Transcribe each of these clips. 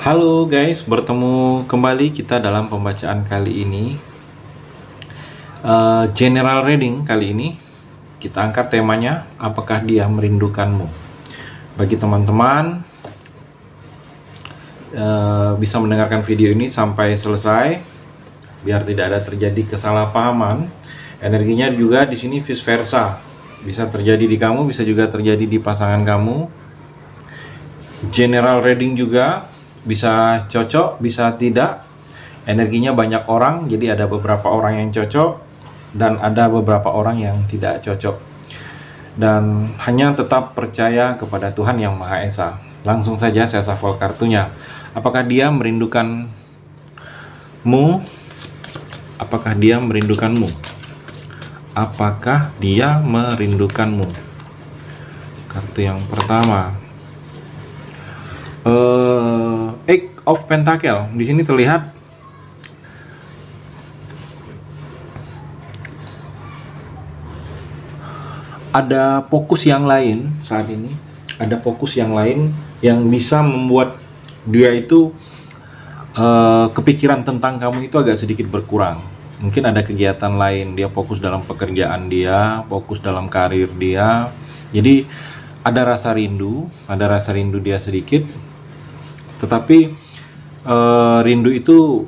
Halo guys, bertemu kembali kita dalam pembacaan kali ini. General reading kali ini kita angkat temanya, apakah dia merindukanmu. Bagi teman-teman bisa mendengarkan video ini sampai selesai biar tidak ada terjadi kesalahpahaman. Energinya juga di sini vice versa, bisa terjadi di kamu, bisa juga terjadi di pasangan kamu. General reading juga bisa cocok, bisa tidak. Energinya banyak orang, jadi ada beberapa orang yang cocok dan ada beberapa orang yang tidak cocok. Dan hanya tetap percaya kepada Tuhan Yang Maha Esa. Langsung saja saya shuffle kartunya. Apakah dia merindukanmu? Apakah dia merindukanmu? Apakah dia merindukanmu? Kartu yang pertama, Eight of Pentacle. Di sini terlihat ada fokus yang lain saat ini. Ada fokus yang lain yang bisa membuat dia itu kepikiran tentang kamu itu agak sedikit berkurang. Mungkin ada kegiatan lain, dia fokus dalam pekerjaan dia, fokus dalam karir dia. Jadi ada rasa rindu dia sedikit. Tetapi rindu itu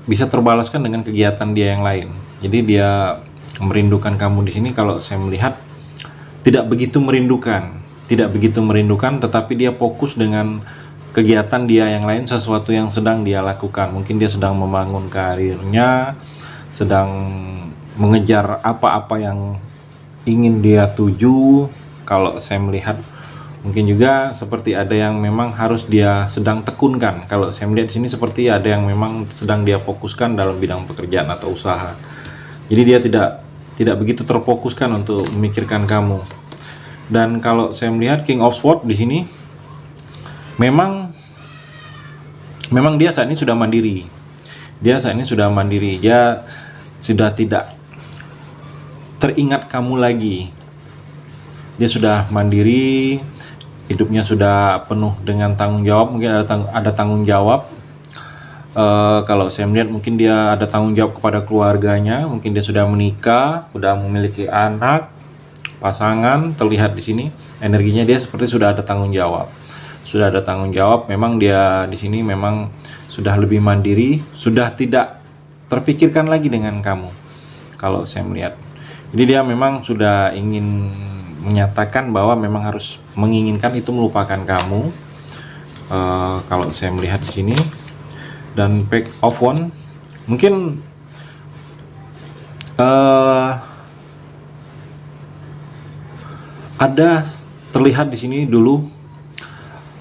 bisa terbalaskan dengan kegiatan dia yang lain. Jadi dia merindukan kamu di sini, kalau saya melihat tidak begitu merindukan, tetapi dia fokus dengan kegiatan dia yang lain, sesuatu yang sedang dia lakukan. Mungkin dia sedang membangun karirnya, sedang mengejar apa-apa yang ingin dia tuju. Kalau saya melihat mungkin juga seperti ada yang memang harus dia sedang tekunkan. Kalau saya melihat di sini seperti ada yang memang sedang dia fokuskan dalam bidang pekerjaan atau usaha. Jadi dia tidak begitu terfokuskan untuk memikirkan kamu. Dan kalau saya melihat King of Swords di sini, memang dia saat ini sudah mandiri. Dia sudah tidak teringat kamu lagi. Dia sudah mandiri, hidupnya sudah penuh dengan tanggung jawab. Mungkin ada tanggung jawab. Kalau saya melihat mungkin dia ada tanggung jawab kepada keluarganya. Mungkin dia sudah menikah, sudah memiliki anak, pasangan. Terlihat di sini energinya dia seperti sudah ada tanggung jawab. Memang dia di sini memang sudah lebih mandiri, sudah tidak terpikirkan lagi dengan kamu. Kalau saya melihat, jadi dia memang sudah ingin menyatakan bahwa memang harus menginginkan itu melupakan kamu. Kalau saya melihat di sini, dan Page of Wands, mungkin ada terlihat di sini dulu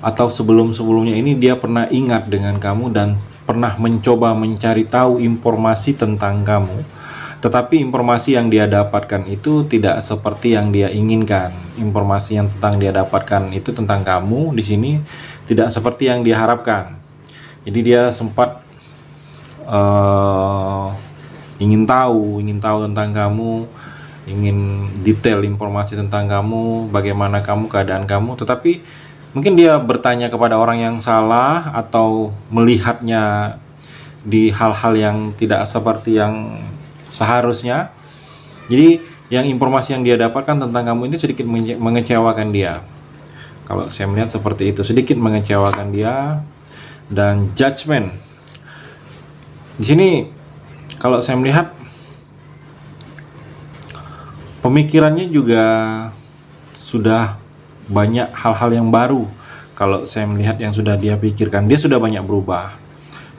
atau sebelumnya ini dia pernah ingat dengan kamu dan pernah mencoba mencari tahu informasi tentang kamu. Tetapi informasi yang dia dapatkan itu tidak seperti yang dia inginkan. Informasi yang dia dapatkan itu tentang kamu di sini tidak seperti yang dia harapkan. Jadi dia sempat ingin tahu tentang kamu, ingin detail informasi tentang kamu, bagaimana kamu, keadaan kamu. Tetapi mungkin dia bertanya kepada orang yang salah atau melihatnya di hal-hal yang tidak seperti yang seharusnya. Jadi yang informasi yang dia dapatkan tentang kamu ini sedikit mengecewakan dia. Kalau saya melihat seperti itu, sedikit mengecewakan dia. Dan Judgment di sini, kalau saya melihat pemikirannya juga sudah banyak hal-hal yang baru. Kalau saya melihat yang sudah dia pikirkan, dia sudah banyak berubah.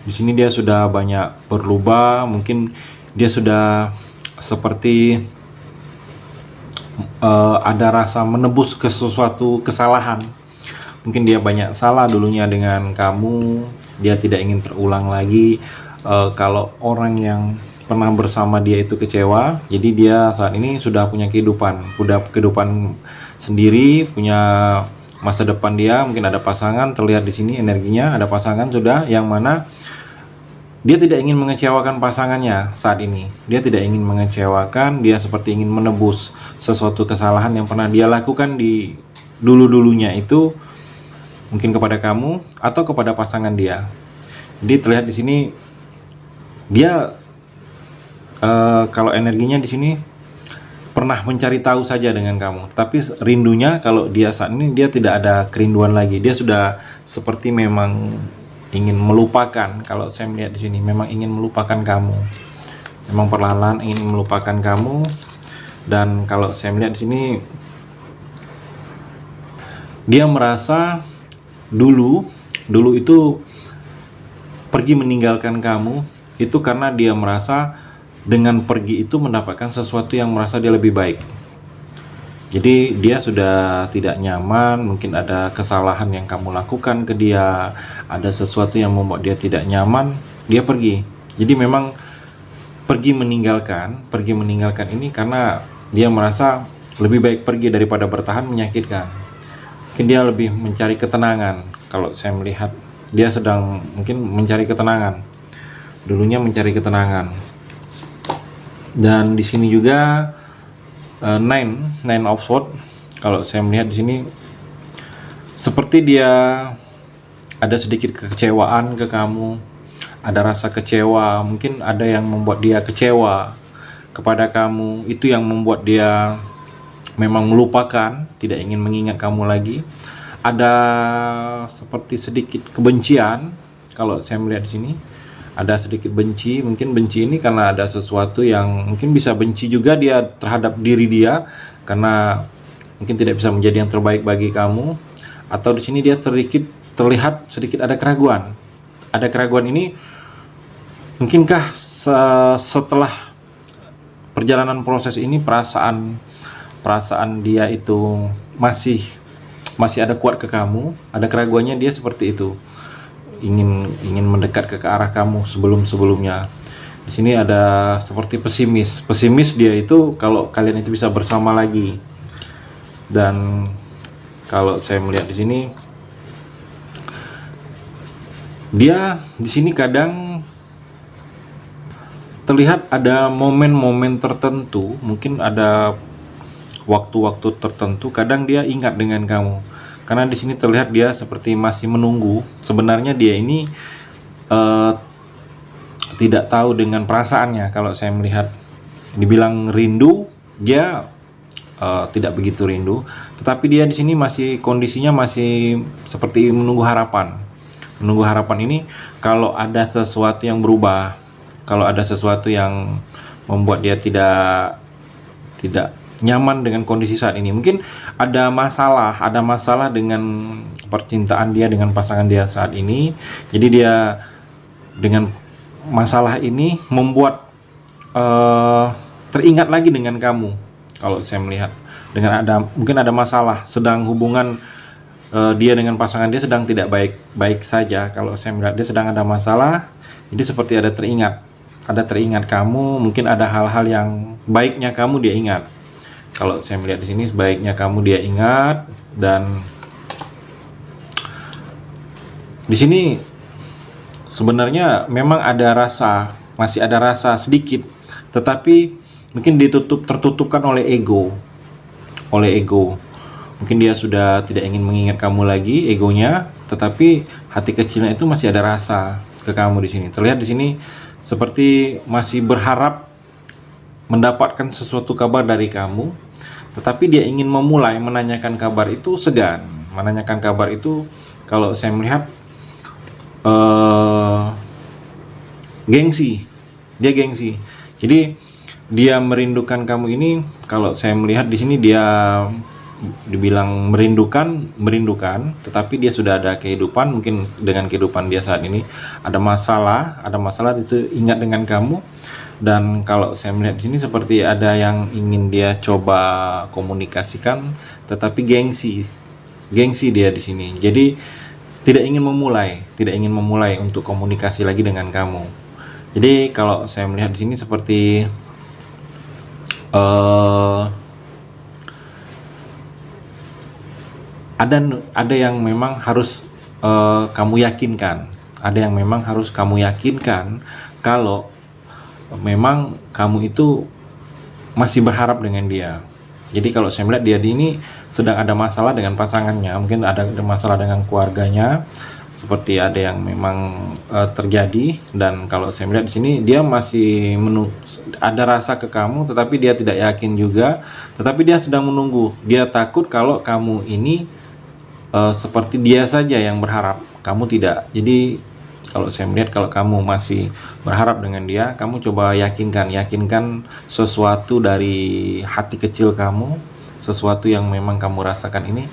Di sini dia sudah banyak berubah. Mungkin dia sudah seperti ada rasa menebus ke sesuatu kesalahan. Mungkin dia banyak salah dulunya dengan kamu, dia tidak ingin terulang lagi. Kalau orang yang pernah bersama dia itu kecewa, jadi dia saat ini sudah punya kehidupan sendiri, punya masa depan dia. Mungkin ada pasangan, terlihat di sini energinya ada pasangan sudah, yang mana dia tidak ingin mengecewakan pasangannya saat ini. Dia tidak ingin mengecewakan, dia seperti ingin menebus sesuatu kesalahan yang pernah dia lakukan di dulu-dulunya itu. mungkin kepada kamu atau kepada pasangan dia. Jadi terlihat di sini dia kalau energinya di sini pernah mencari tahu saja dengan kamu, tapi rindunya kalau dia saat ini dia tidak ada kerinduan lagi. Dia sudah seperti memang ingin melupakan. Kalau saya melihat di sini memang ingin melupakan kamu. Memang perlahan-lahan ingin melupakan kamu. Dan kalau saya melihat di sini dia merasa dulu itu pergi meninggalkan kamu itu karena dia merasa dengan pergi itu mendapatkan sesuatu yang merasa dia lebih baik. Jadi dia sudah tidak nyaman, mungkin ada kesalahan yang kamu lakukan ke dia, ada sesuatu yang membuat dia tidak nyaman, dia pergi. Jadi memang pergi meninggalkan ini karena dia merasa lebih baik pergi daripada bertahan menyakitkan. Mungkin dia lebih mencari ketenangan. Kalau saya melihat dia sedang mungkin mencari ketenangan. Dulunya mencari ketenangan. Dan di sini juga nine of swords. Kalau saya melihat di sini seperti dia ada sedikit kekecewaan ke kamu, ada rasa kecewa, mungkin ada yang membuat dia kecewa kepada kamu, itu yang membuat dia memang melupakan, tidak ingin mengingat kamu lagi. Ada seperti sedikit kebencian. Kalau saya melihat di sini ada sedikit benci, mungkin benci ini karena ada sesuatu yang mungkin bisa benci juga dia terhadap diri dia karena mungkin tidak bisa menjadi yang terbaik bagi kamu, atau di sini dia terlihat sedikit ada keraguan. Ada keraguan ini mungkinkah setelah perjalanan proses ini perasaan dia itu masih ada kuat ke kamu, ada keraguannya dia seperti itu. Ingin mendekat ke arah kamu sebelumnya. Di sini ada seperti pesimis dia itu kalau kalian itu bisa bersama lagi. Dan kalau saya melihat di sini dia di sini kadang terlihat ada momen-momen tertentu, mungkin ada waktu-waktu tertentu kadang dia ingat dengan kamu. Karena di sini terlihat dia seperti masih menunggu. Sebenarnya dia ini tidak tahu dengan perasaannya. Kalau saya melihat dibilang rindu, dia tidak begitu rindu. Tetapi dia di sini masih kondisinya masih seperti menunggu harapan. Menunggu harapan ini kalau ada sesuatu yang berubah, kalau ada sesuatu yang membuat dia tidak nyaman dengan kondisi saat ini. Mungkin ada masalah dengan percintaan dia dengan pasangan dia saat ini. Jadi dia dengan masalah ini membuat teringat lagi dengan kamu. Kalau saya melihat mungkin ada masalah, sedang hubungan dia dengan pasangan dia sedang tidak baik saja. Kalau saya melihat dia sedang ada masalah, jadi seperti ada teringat kamu. Mungkin ada hal-hal yang baiknya kamu dia ingat. Kalau saya melihat di sini sebaiknya kamu dia ingat. Dan di sini sebenarnya memang masih ada rasa sedikit, tetapi mungkin tertutupkan oleh ego. Mungkin dia sudah tidak ingin mengingat kamu lagi, egonya, tetapi hati kecilnya itu masih ada rasa ke kamu di sini. Terlihat di sini seperti masih berharap mendapatkan sesuatu kabar dari kamu, tetapi dia ingin memulai menanyakan kabar itu segan. Menanyakan kabar itu kalau saya melihat gengsi. Dia gengsi. Jadi dia merindukan kamu ini. Kalau saya melihat di sini dia dibilang merindukan, tetapi dia sudah ada kehidupan. Mungkin dengan kehidupan dia saat ini ada masalah itu ingat dengan kamu. Dan kalau saya melihat di sini seperti ada yang ingin dia coba komunikasikan, tetapi gengsi dia di sini. Jadi tidak ingin memulai untuk komunikasi lagi dengan kamu. Jadi kalau saya melihat di sini seperti ada yang memang harus kamu yakinkan. Ada yang memang harus kamu yakinkan kalau memang kamu itu masih berharap dengan dia. Jadi kalau saya melihat dia di ini sedang ada masalah dengan pasangannya, mungkin ada masalah dengan keluarganya, seperti ada yang memang terjadi. Dan kalau saya melihat di sini dia masih ada rasa ke kamu, tetapi dia tidak yakin juga, tetapi dia sedang menunggu. Dia takut kalau kamu ini seperti dia saja yang berharap, kamu tidak. Jadi kalau saya melihat kalau kamu masih berharap dengan dia, kamu coba yakinkan sesuatu dari hati kecil kamu, sesuatu yang memang kamu rasakan ini,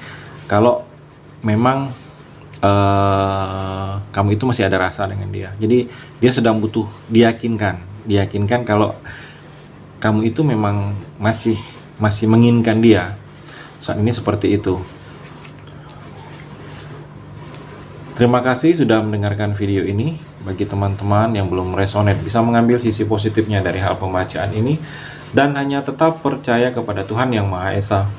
kalau memang kamu itu masih ada rasa dengan dia. Jadi dia sedang butuh diyakinkan kalau kamu itu memang masih menginginkan dia. Saat ini seperti itu. Terima kasih sudah mendengarkan video ini. Bagi teman-teman yang belum resonate, bisa mengambil sisi positifnya dari hal pembacaan ini, dan hanya tetap percaya kepada Tuhan Yang Maha Esa.